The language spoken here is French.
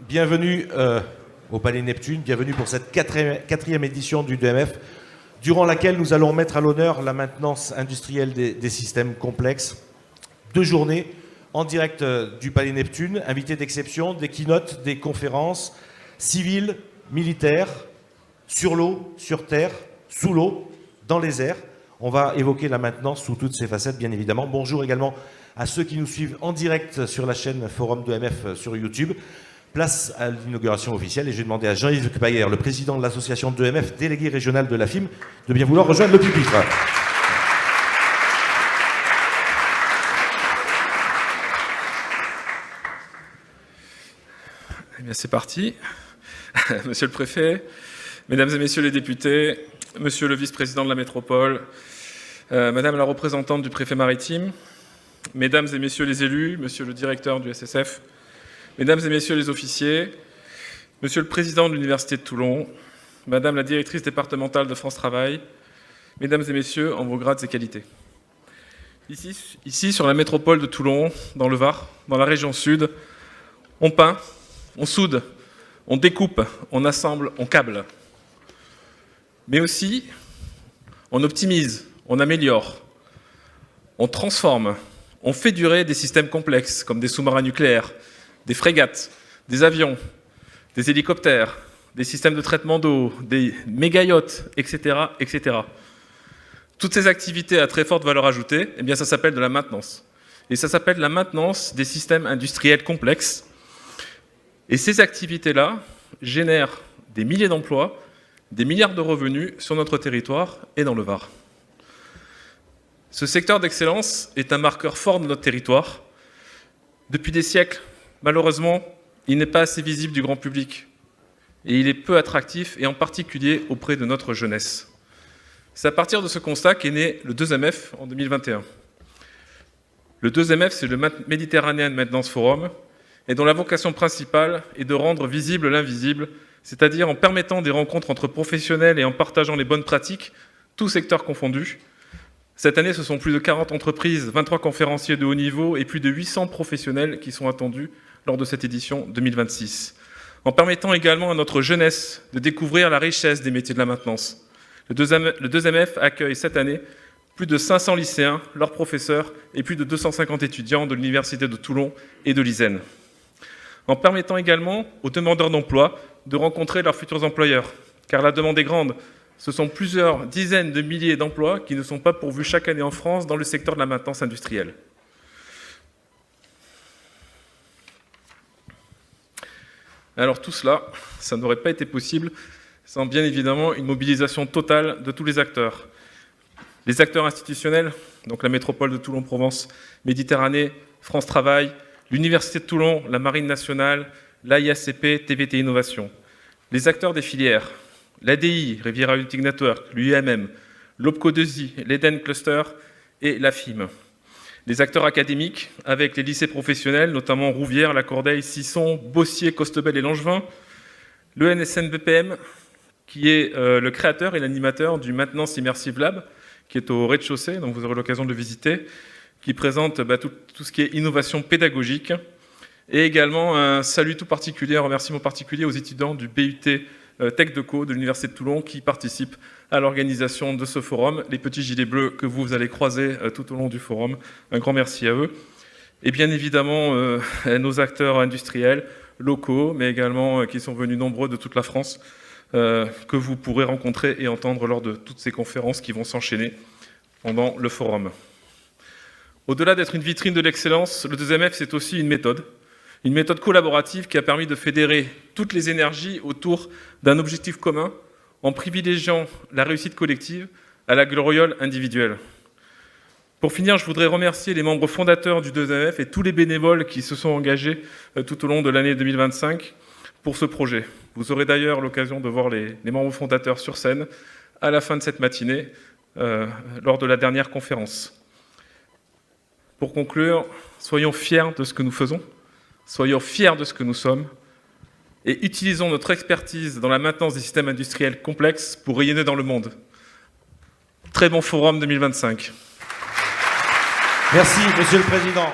Bienvenue au Palais Neptune, bienvenue pour cette quatrième édition du 2MF, durant laquelle nous allons mettre à l'honneur la maintenance industrielle des systèmes complexes. 2 journées en direct du Palais Neptune, invités d'exception, des keynotes, des conférences civiles, militaires, sur l'eau, sur terre, sous l'eau, dans les airs. On va évoquer la maintenance sous toutes ses facettes, bien évidemment. Bonjour également à ceux qui nous suivent en direct sur la chaîne Forum 2MF sur YouTube. Place à l'inauguration officielle et j'ai demandé à Jean-Yves Bayer, le président de l'association 2MF, délégué régional de la FIM, de bien vouloir rejoindre le pupitre. Eh bien, c'est parti. Monsieur le préfet, mesdames et messieurs les députés, monsieur le vice-président de la métropole, madame la représentante du préfet maritime, mesdames et messieurs les élus, monsieur le directeur du SSF, mesdames et messieurs les officiers, monsieur le président de l'Université de Toulon, madame la directrice départementale de France Travail, mesdames et messieurs en vos grades et qualités. Ici, sur la métropole de Toulon, dans le Var, dans la région sud, on peint, on soude, on découpe, on assemble, on câble. Mais aussi, on optimise, on améliore, on transforme, on fait durer des systèmes complexes comme des sous-marins nucléaires, des frégates, des avions, des hélicoptères, des systèmes de traitement d'eau, des méga-yachts, etc., etc. Toutes ces activités à très forte valeur ajoutée, eh bien, ça s'appelle de la maintenance. Et ça s'appelle la maintenance des systèmes industriels complexes. Et ces activités-là génèrent des milliers d'emplois, des milliards de revenus sur notre territoire et dans le Var. Ce secteur d'excellence est un marqueur fort de notre territoire. Depuis des siècles, malheureusement, il n'est pas assez visible du grand public. Et il est peu attractif, et en particulier auprès de notre jeunesse. C'est à partir de ce constat qu'est né le 2MF en 2021. Le 2MF, c'est le Mediterranean Maintenance Forum, et dont la vocation principale est de rendre visible l'invisible, c'est-à-dire en permettant des rencontres entre professionnels et en partageant les bonnes pratiques, tous secteurs confondus. Cette année, ce sont plus de 40 entreprises, 23 conférenciers de haut niveau et plus de 800 professionnels qui sont attendus lors de cette édition 2026. En permettant également à notre jeunesse de découvrir la richesse des métiers de la maintenance. Le 2MF accueille cette année plus de 500 lycéens, leurs professeurs et plus de 250 étudiants de l'Université de Toulon et de l'ISEN. En permettant également aux demandeurs d'emploi de rencontrer leurs futurs employeurs, car la demande est grande. Ce sont plusieurs dizaines de milliers d'emplois qui ne sont pas pourvus chaque année en France dans le secteur de la maintenance industrielle. Alors tout cela, ça n'aurait pas été possible sans bien évidemment une mobilisation totale de tous les acteurs. Les acteurs institutionnels, donc la métropole de Toulon-Provence, Méditerranée, France Travail, l'Université de Toulon, la Marine nationale, l'AIACP, TVT Innovation. Les acteurs des filières, l'ADI, Riviera Hulting Network, l'UIMM, l'OPCO2I, l'Eden Cluster et la FIM. Les acteurs académiques, avec les lycées professionnels, notamment Rouvière, La Cordeille, Sisson, Bossier, Costebel et Langevin. Le NSN-BPM, qui est le créateur et l'animateur du Maintenance Immersive Lab, qui est au rez-de-chaussée, donc vous aurez l'occasion de le visiter, qui présente tout ce qui est innovation pédagogique. Et également un salut tout particulier, un remerciement particulier aux étudiants du BUT Tech Deco de l'Université de Toulon qui participent à l'organisation de ce forum, les petits gilets bleus que vous allez croiser tout au long du forum. Un grand merci à eux. Et bien évidemment, nos acteurs industriels, locaux, mais également qui sont venus nombreux de toute la France, que vous pourrez rencontrer et entendre lors de toutes ces conférences qui vont s'enchaîner pendant le forum. Au-delà d'être une vitrine de l'excellence, le 2MF, c'est aussi une méthode collaborative qui a permis de fédérer toutes les énergies autour d'un objectif commun en privilégiant la réussite collective à la gloriole individuelle. Pour finir, je voudrais remercier les membres fondateurs du 2MF et tous les bénévoles qui se sont engagés tout au long de l'année 2025 pour ce projet. Vous aurez d'ailleurs l'occasion de voir les membres fondateurs sur scène à la fin de cette matinée, lors de la dernière conférence. Pour conclure, soyons fiers de ce que nous faisons, soyons fiers de ce que nous sommes et utilisons notre expertise dans la maintenance des systèmes industriels complexes pour rayonner dans le monde. Très bon forum 2025. Merci, Monsieur le Président.